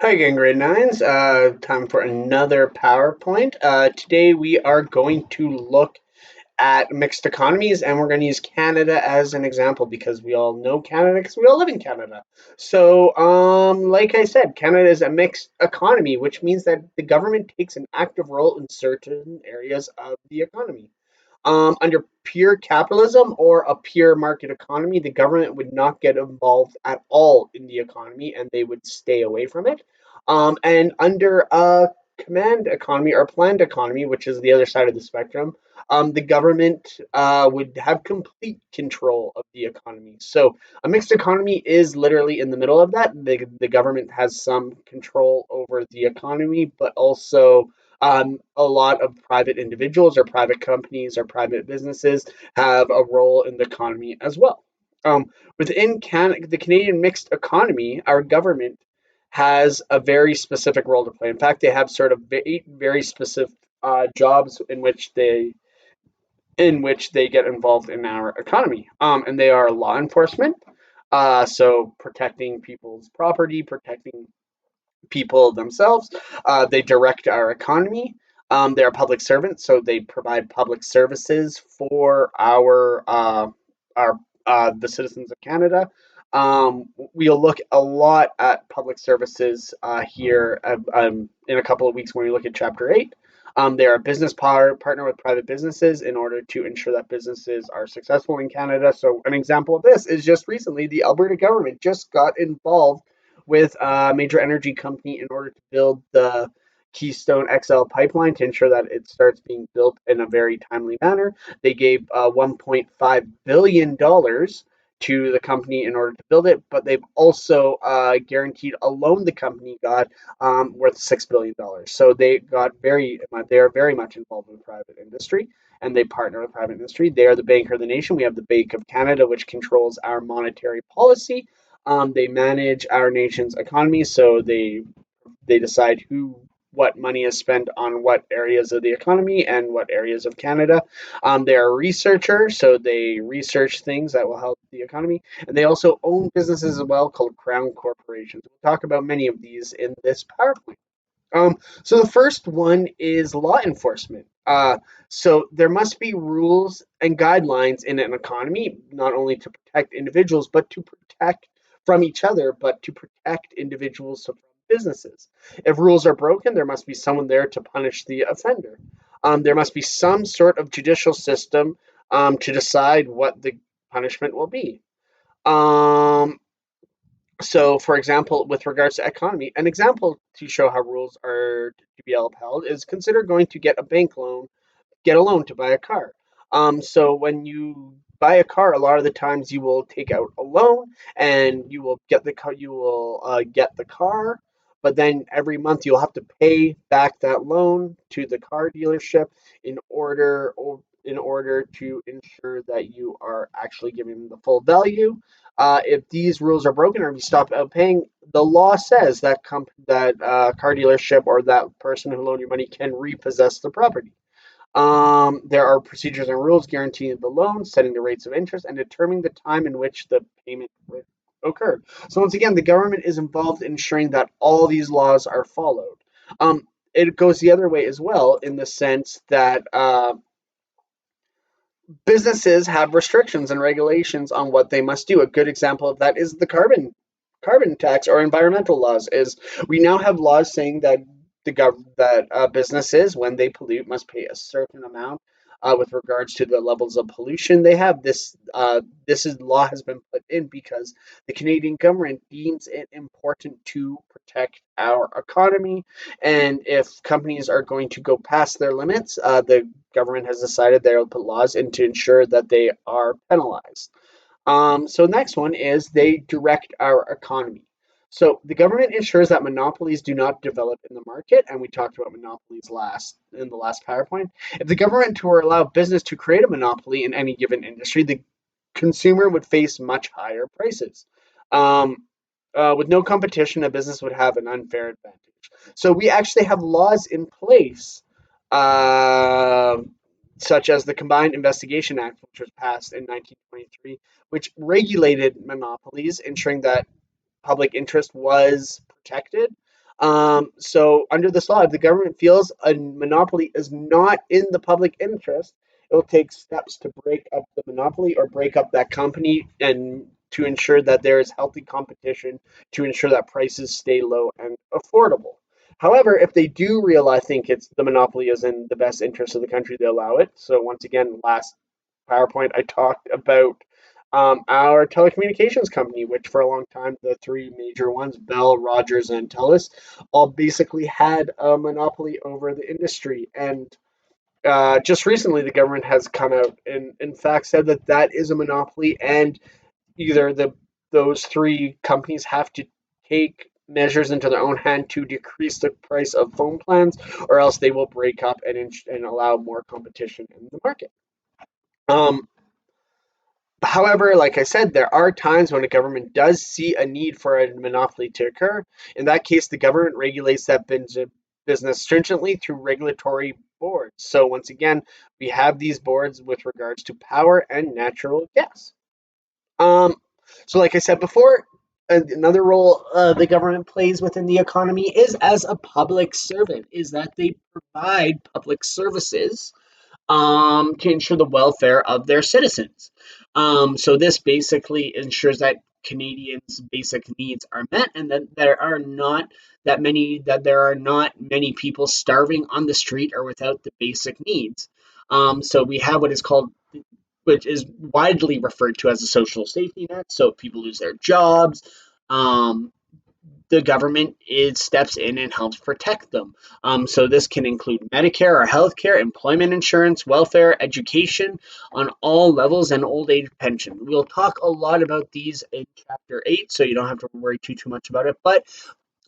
Hi again, grade nines. Time for another PowerPoint. Today we are going to look at mixed economies, and we're going to use Canada as an example because we all know Canada because we all live in Canada. So, like I said, Canada is a mixed economy, which means that the government takes an active role in certain areas of the economy. Under pure capitalism or a pure market economy, the government would not get involved at all in the economy and they would stay away from it. And under a command economy or planned economy, which is the other side of the spectrum, the government would have complete control of the economy. So a mixed economy is literally in the middle of that. The government has some control over the economy, but also a lot of private individuals or private companies or private businesses have a role in the economy as well. Within the Canadian mixed economy, our government has a very specific role to play. In fact, they have sort of eight very specific jobs in which they get involved in our economy. And they are law enforcement, so protecting people's property, protecting people themselves. They direct our economy. They are public servants, so they provide public services for our the citizens of Canada. We'll look a lot at public services here in a couple of weeks when we look at Chapter 8. They are a business partner with private businesses in order to ensure that businesses are successful in Canada. So, an example of this is just recently the Alberta government just got involved with a major energy company in order to build the Keystone XL pipeline to ensure that it starts being built in a very timely manner. They gave $1.5 billion to the company in order to build it, but they've also guaranteed a loan the company got worth $6 billion. So they are very much involved with private industry and they partner with private industry. They are the banker of the nation. We have the Bank of Canada, which controls our monetary policy. They manage our nation's economy, so they decide what money is spent on what areas of the economy and what areas of Canada. They are researchers, so they research things that will help the economy, and they also own businesses as well called crown corporations. We'll talk about many of these in this PowerPoint. So the first one is law enforcement. So there must be rules and guidelines in an economy, not only to protect individuals, but to protect from each other, but to protect individuals from businesses. If rules are broken, there must be someone there to punish the offender. There must be some sort of judicial system to decide what the punishment will be. Um, so, for example, with regards to economy, an example to show how rules are to be upheld is consider going to get a loan to buy a car. So when you buy a car, a lot of the times you will take out a loan and you will get the car. You will get the car, but then every month you'll have to pay back that loan to the car dealership in order to ensure that you are actually giving the full value. If these rules are broken or if you stop paying, the law says that car dealership or that person who loaned you money can repossess the property. There are procedures and rules guaranteeing the loan, setting the rates of interest, and determining the time in which the payment would occur. So once again, the government is involved in ensuring that all these laws are followed. It goes the other way as well in the sense that businesses have restrictions and regulations on what they must do. A good example of that is the carbon tax or environmental laws. Is we now have laws saying that businesses, when they pollute, must pay a certain amount with regards to the levels of pollution they have. This law has been put in because the Canadian government deems it important to protect our economy, and if companies are going to go past their limits, the government has decided they'll put laws in to ensure that they are penalized. So next one is they direct our economy. So the government ensures that monopolies do not develop in the market, and we talked about monopolies last in the last PowerPoint. If the government were to allow business to create a monopoly in any given industry, the consumer would face much higher prices. Um, with no competition, a business would have an unfair advantage. So we actually have laws in place, uh, such as the Combined Investigation Act, which was passed in 1923, which regulated monopolies, ensuring that public interest was protected. So under this law, if the government feels a monopoly is not in the public interest, it will take steps to break up the monopoly or break up that company and to ensure that there is healthy competition to ensure that prices stay low and affordable. However, if they do realize think it's the monopoly is in the best interest of the country, they allow it. So once again, last PowerPoint I talked about our telecommunications company, which for a long time the three major ones, Bell, Rogers, and Telus, all basically had a monopoly over the industry. And just recently, the government has come out and, in fact, said that that is a monopoly, and either those three companies have to take measures into their own hand to decrease the price of phone plans, or else they will break up and allow more competition in the market. Um, However, like I said, there are times when a government does see a need for a monopoly to occur. In that case, the government regulates that business stringently through regulatory boards. So once again, we have these boards with regards to power and natural gas. Um, so like I said before, another role the government plays within the economy is as a public servant, is that they provide public services to ensure the welfare of their citizens. So this basically ensures that Canadians' basic needs are met, and that there are not many people starving on the street or without the basic needs. So we have what is called, which is widely referred to as a social safety net. So if people lose their jobs, um, the government steps in and helps protect them. So this can include Medicare or healthcare, employment insurance, welfare, education on all levels, and old age pension. We'll talk a lot about these in Chapter 8, so you don't have to worry too much about it. But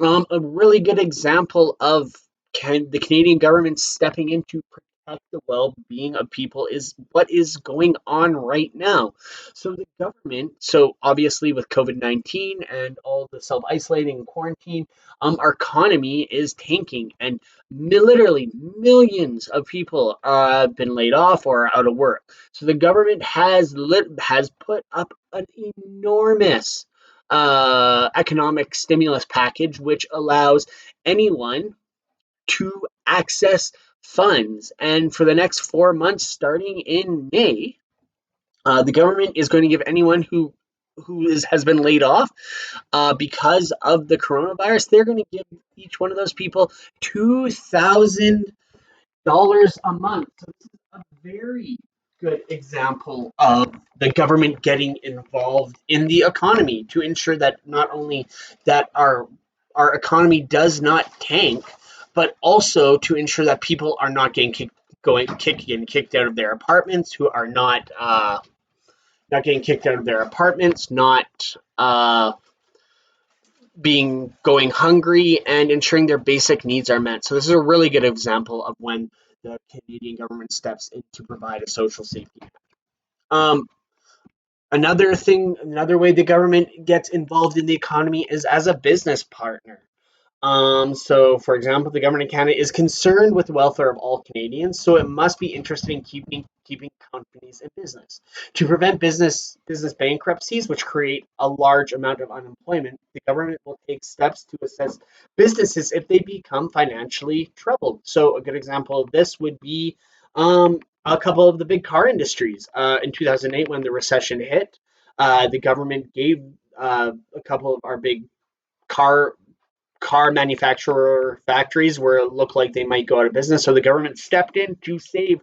a really good example of the Canadian government stepping in to protect the well-being of people is what is going on right now. So the government, so obviously with COVID-19 and all the self-isolating and quarantine, our economy is tanking, and literally millions of people have been laid off or are out of work. So the government has put up an enormous economic stimulus package, which allows anyone to access funds. And for the next 4 months, starting in May, the government is going to give anyone has been laid off because of the coronavirus. They're going to give each one of those people $2,000 a month. So this is a very good example of the government getting involved in the economy to ensure that not only that our economy does not tank, but also to ensure that people are not getting kicked out of their apartments, who are not getting kicked out of their apartments, not being going hungry, and ensuring their basic needs are met. So this is a really good example of when the Canadian government steps in to provide a social safety net. Um, another way the government gets involved in the economy is as a business partner. So, for example, the government of Canada is concerned with the welfare of all Canadians, so it must be interested in keeping companies in business. To prevent business bankruptcies, which create a large amount of unemployment, the government will take steps to assess businesses if they become financially troubled. So, a good example of this would be a couple of the big car industries. In 2008, when the recession hit, the government gave a couple of our big car manufacturer factories where it looked like they might go out of business. So the government stepped in to save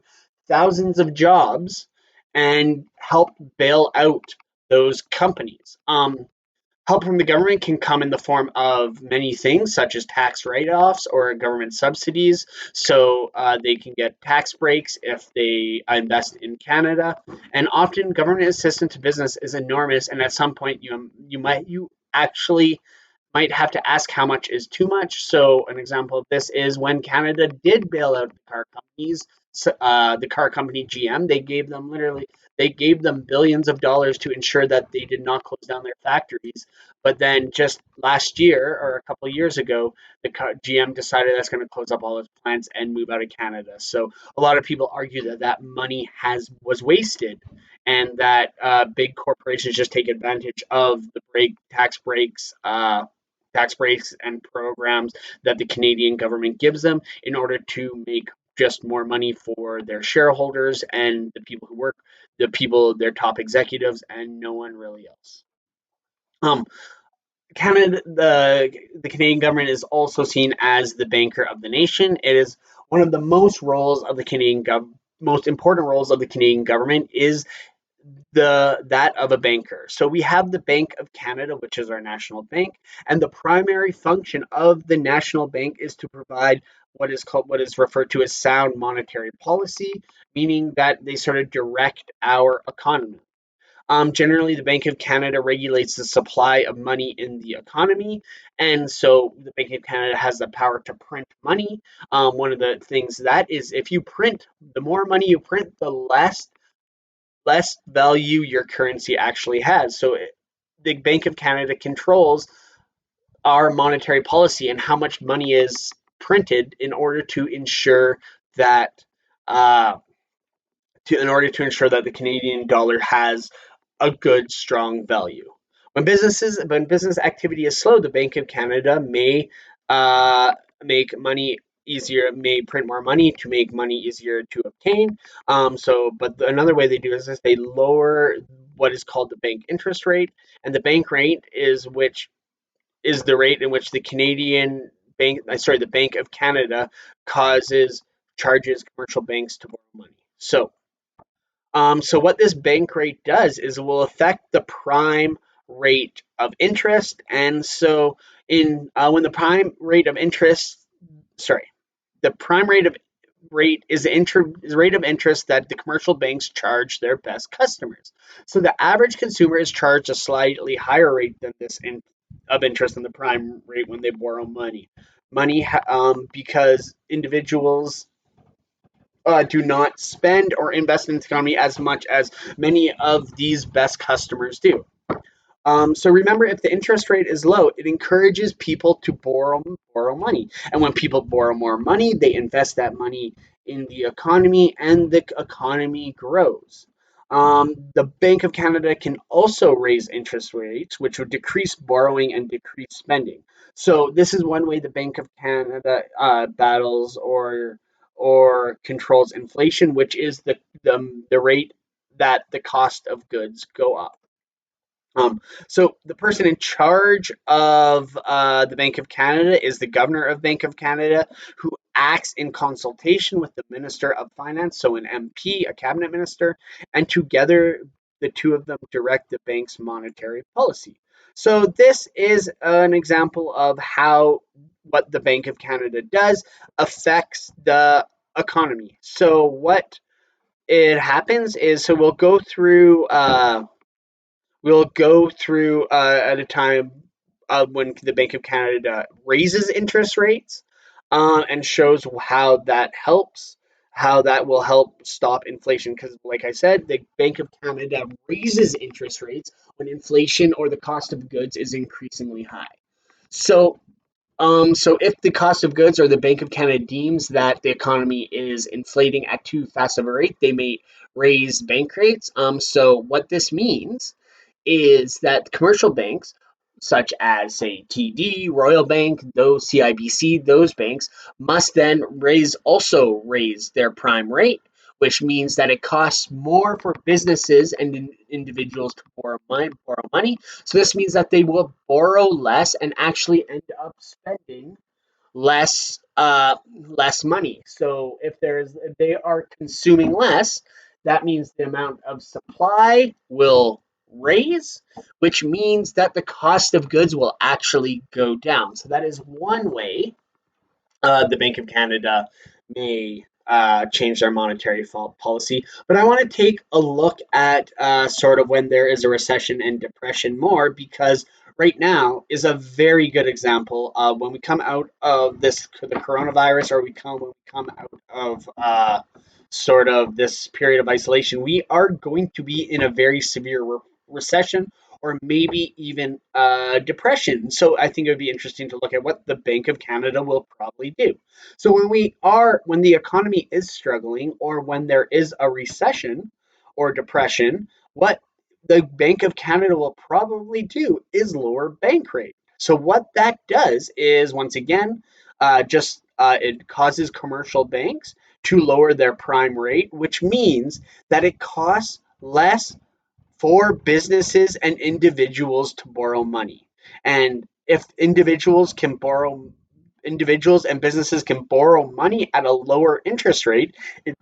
thousands of jobs and help bail out those companies. Help from the government can come in the form of many things, such as tax write-offs or government subsidies. So they can get tax breaks if they invest in Canada. And often, government assistance to business is enormous, and at some point, you actually might have to ask how much is too much. So an example of this is when Canada did bail out the car companies, the car company GM, they gave them billions of dollars to ensure that they did not close down their factories. But then just last year or a couple of years ago, GM decided that's going to close up all its plants and move out of Canada. So a lot of people argue that that money was wasted, and that big corporations just take advantage of the tax breaks tax breaks and programs that the Canadian government gives them in order to make just more money for their shareholders and the people who work, the people, their top executives, and no one really else. Um, Canada, the Canadian government is also seen as the banker of the nation. It is one of the most important roles of the Canadian government is that of a banker. So we have the Bank of Canada, which is our national bank, and the primary function of the national bank is to provide what is referred to as sound monetary policy, meaning that they sort of direct our economy. Generally, the Bank of Canada regulates the supply of money in the economy, and so the Bank of Canada has the power to print money. One of the things that is, if you print, the more money you print, the less value your currency actually has. So the Bank of Canada controls our monetary policy and how much money is printed in order to ensure that uh, the Canadian dollar has a good, strong value. When business activity is slow, the Bank of Canada may uh, make money easier, may print more money to make money easier to obtain. But another way they do this is they lower what is called the bank interest rate, and the bank rate is the rate in which the Bank of Canada causes charges commercial banks to borrow money. So what this bank rate does is it will affect the prime rate of interest, and so in when the prime rate of interest, sorry, the prime rate of rate is the rate of interest that the commercial banks charge their best customers. So the average consumer is charged a slightly higher rate than of interest than the prime rate when they borrow money. Because individuals do not spend or invest in the economy as much as many of these best customers do. So remember, if the interest rate is low, it encourages people to borrow money, and when people borrow more money, they invest that money in the economy, and the economy grows. The Bank of Canada can also raise interest rates, which would decrease borrowing and decrease spending. So this is one way the Bank of Canada battles or controls inflation, which is the rate that the cost of goods go up. So the person in charge of the Bank of Canada is the Governor of Bank of Canada, who acts in consultation with the Minister of Finance, so an MP, a cabinet minister, and together the two of them direct the bank's monetary policy. So this is an example of how what the Bank of Canada does affects the economy. So what it happens is, so we'll go through at a time when the Bank of Canada raises interest rates and shows how that will help stop inflation. Because, like I said, the Bank of Canada raises interest rates when inflation or the cost of goods is increasingly high. So so if the cost of goods or the Bank of Canada deems that the economy is inflating at too fast of a rate, they may raise bank rates. So what this means is that commercial banks, such as say TD, Royal Bank, those CIBC, those banks must then raise their prime rate, which means that it costs more for businesses and individuals to borrow money. So this means that they will borrow less and actually end up spending less money. So if they are consuming less, that means the amount of supply will raise, which means that the cost of goods will actually go down. So that is one way the Bank of Canada may change their monetary policy. But I want to take a look at sort of when there is a recession and depression more, because right now is a very good example of when we come out of the coronavirus, or when we come out of sort of this period of isolation, we are going to be in a very severe recession, or maybe even depression. So I think it would be interesting to look at what the Bank of Canada will probably do. So when the economy is struggling, or when there is a recession or depression, what the Bank of Canada will probably do is lower bank rate. So what that does is, once again, just it causes commercial banks to lower their prime rate, which means that it costs less for businesses and individuals to borrow money. And if individuals and businesses can borrow money at a lower interest rate, it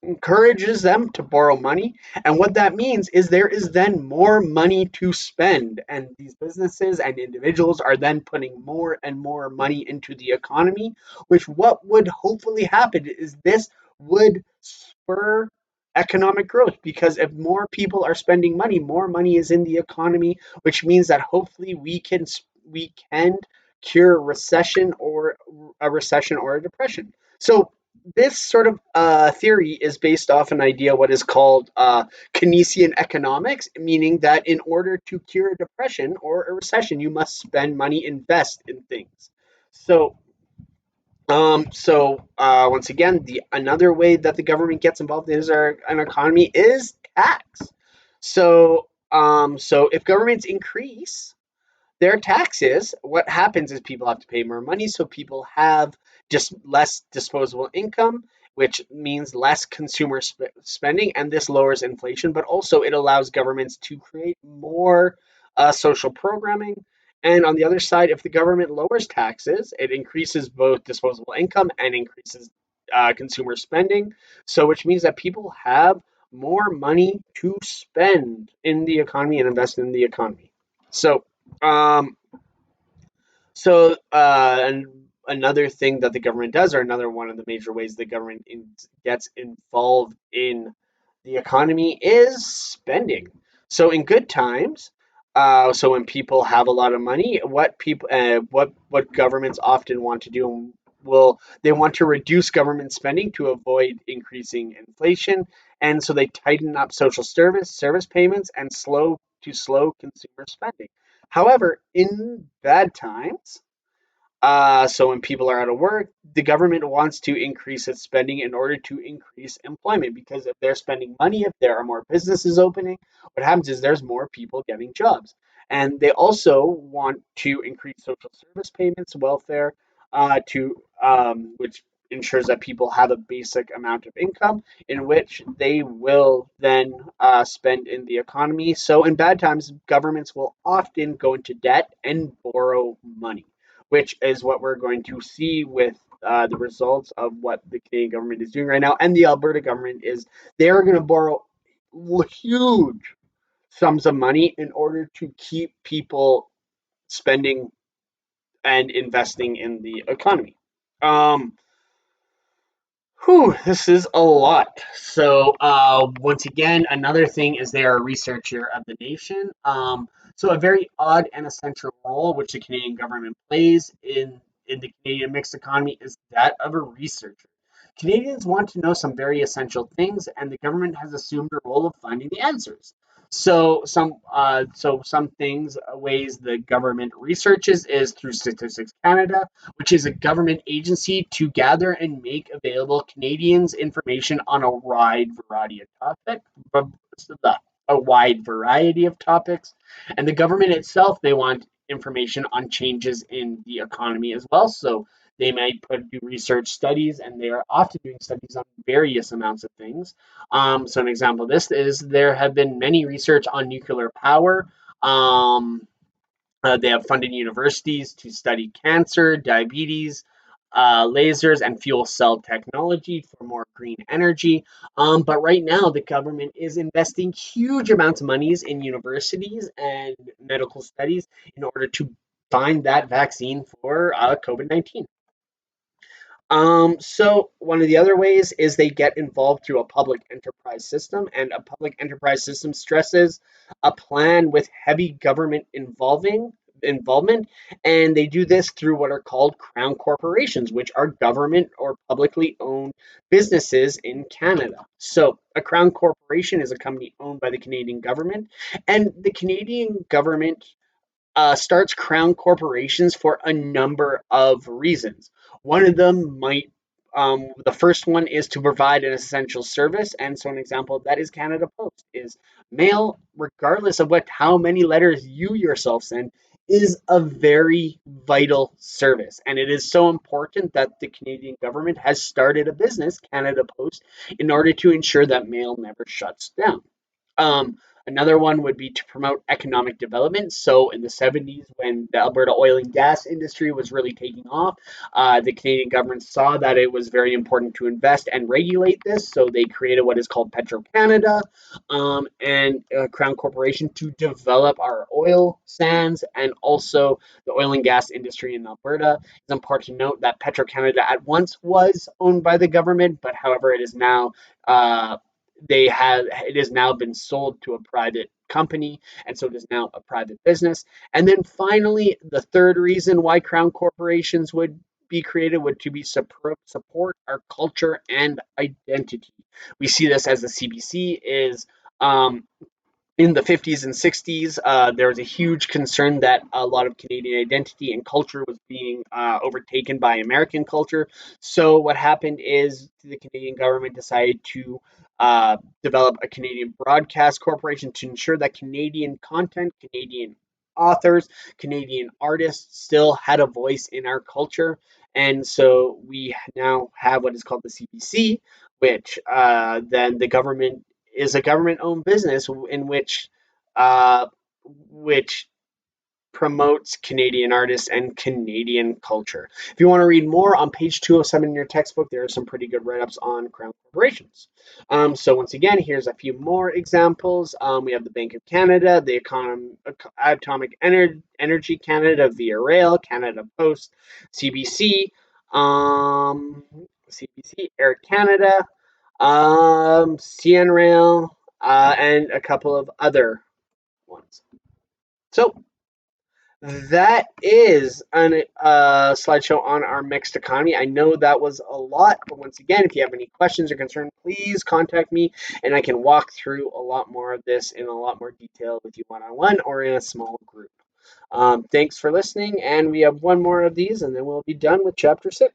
encourages them to borrow money. And what that means is there is then more money to spend. And these businesses and individuals are then putting more and more money into the economy, which what would hopefully happen is this would spur economic growth, because if more people are spending money, more money is in the economy, which means that hopefully we can cure recession or a depression. So this sort of theory is based off an idea what is called Keynesian economics, meaning that in order to cure a depression or a recession, you must spend money, invest in things. So, once again, the another way that the government gets involved in an economy is tax. So if governments increase their taxes, what happens is people have to pay more money, so people have just less disposable income, which means less consumer spending, and this lowers inflation. But also, it allows governments to create more social programming. And on the other side, if the government lowers taxes, it increases both disposable income and increases consumer spending. So, which means that people have more money to spend in the economy and invest in the economy. So, um, and another thing that the government does, or another one of the major ways the government gets involved in the economy, is spending. So in good times, so when people have a lot of money, what governments often want to do, will they want to reduce government spending to avoid increasing inflation, and so they tighten up social service payments and slow consumer spending. However, in bad times, so when people are out of work, the government wants to increase its spending in order to increase employment, because if they're spending money, if there are more businesses opening, what happens is there's more people getting jobs. And they also want to increase social service payments, welfare, to which ensures that people have a basic amount of income in which they will then spend in the economy. So in bad times, governments will often go into debt and borrow money, which is what we're going to see with the results of what the Canadian government is doing right now. And the Alberta government is they're going to borrow huge sums of money in order to keep people spending and investing in the economy. Um, this is a lot. So, once again, another thing is they are a researcher of the nation. So, a very odd and essential role which the Canadian government plays in the Canadian mixed economy is that of a researcher. Canadians want to know some very essential things, and the government has assumed a role of finding the answers. So some things, ways the government researches is through Statistics Canada, which is a government agency to gather and make available Canadians information on a wide variety of topics. And the government itself, they want information on changes in the economy as well. So they might do research studies, and they are often doing studies on various amounts of things. So an example of this is there have been many research on nuclear power. They have funded universities to study cancer, diabetes, lasers, and fuel cell technology for more green energy. But right now, the government is investing huge amounts of monies in universities and medical studies in order to find that vaccine for COVID-19. So one of the other ways is they get involved through a public enterprise system, and a public enterprise system stresses a plan with heavy government involvement, and they do this through what are called crown corporations, which are government or publicly owned businesses in Canada. So a crown corporation is a company owned by the Canadian government, and the Canadian government starts crown corporations for a number of reasons. One of them the first one is to provide an essential service, and so an example of that is Canada Post is mail, regardless of how many letters you yourself send. is a very vital service. And it is so important that the Canadian government has started a business, Canada Post, in order to ensure that mail never shuts down. Um, Another one would be to promote economic development. So in the 70s, when the Alberta oil and gas industry was really taking off, the Canadian government saw that it was very important to invest and regulate this. So they created what is called Petro-Canada and Crown Corporation to develop our oil sands and also the oil and gas industry in Alberta. It's important to note that Petro-Canada at once was owned by the government, but however, it is now it has now been sold to a private company, and so it is now a private business. And then finally, the third reason why crown corporations would be created would to be support our culture and identity. We see this as the CBC is um, in the 50s and 60s, there was a huge concern that a lot of Canadian identity and culture was being overtaken by American culture. So, what happened is the Canadian government decided to develop a Canadian Broadcast Corporation to ensure that Canadian content, Canadian authors, Canadian artists still had a voice in our culture. And so we now have what is called the CBC, which then the government is a government-owned business in uh, which promotes Canadian artists and Canadian culture. If you want to read more, on page 207 in your textbook, there are some pretty good write-ups on crown corporations. So once again, here's a few more examples. We have the Bank of Canada, the Atomic Energy Canada via Rail, Canada Post, CBC, CBC, Air Canada, CN Rail, and a couple of other ones. So that is a slideshow on our mixed economy. I know that was a lot, but once again, if you have any questions or concerns, please contact me, and I can walk through a lot more of this in a lot more detail with you one-on-one or in a small group. Thanks for listening, and we have one more of these, and then we'll be done with Chapter 6.